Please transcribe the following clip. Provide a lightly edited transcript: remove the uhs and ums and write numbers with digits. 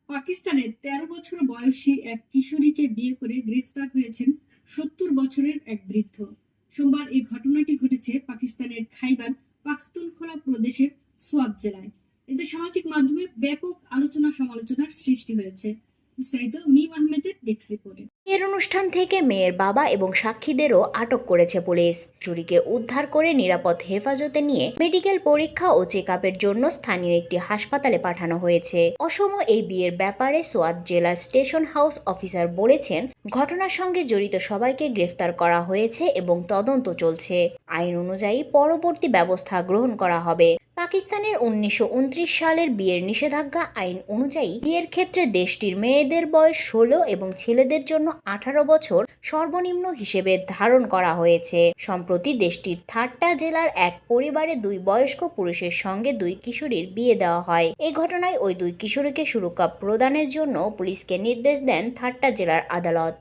পাকিস্তানে ১৩ বছর বয়সী এক কিশোরীকে বিয়ে করে গ্রেফতার হয়েছেন ৭০ বছরের এক বৃদ্ধ। সোমবার এই ঘটনাটি ঘটেছে পাকিস্তানের খাইবার পাখতুনখোলা প্রদেশের সোয়াত জেলায়। এতে সামাজিক মাধ্যমে ব্যাপক আলোচনা সমালোচনার সৃষ্টি হয়েছে। বিস্তারিত মিম আহমেদের ডেস্ক রিপোর্টে। বিয়ের অনুষ্ঠান থেকে মেয়ের বাবা এবং সাক্ষীদেরও আটক করেছে পুলিশ। চুরিকে উদ্ধার করে নিরাপদ হেফাজতে নিয়ে মেডিকেল পরীক্ষা ও চেকআপের জন্য স্থানীয় একটি হাসপাতালে পাঠানো হয়েছে। অসম এই বিয়ের ব্যাপারে সোয়াত জেলার স্টেশন হাউস অফিসার বলেছেন, ঘটনার সঙ্গে জড়িত সবাইকে গ্রেফতার করা হয়েছে এবং তদন্ত চলছে। আইন অনুযায়ী পরবর্তী ব্যবস্থা গ্রহণ করা হবে। পাকিস্তানের ১৯২৯ সালের বিয়ের নিষেধাজ্ঞা আইন অনুযায়ী বিয়ের ক্ষেত্রে দেশটির মেয়েদের বয়স ১৬ এবং ছেলেদের জন্য ১৮ বছর সর্বনিম্ন হিসেবে ধারণ করা হয়েছে। সম্প্রতি দেশটির থাট্টা জেলার এক পরিবারে ২ বয়স্ক পুরুষের সঙ্গে ২ কিশোরীর বিয়ে দেওয়া হয়। এই ঘটনায় ওই ২ কিশোরীকে সুরক্ষা প্রদানের জন্য পুলিশকে নির্দেশ দেন থাট্টা জেলার আদালত।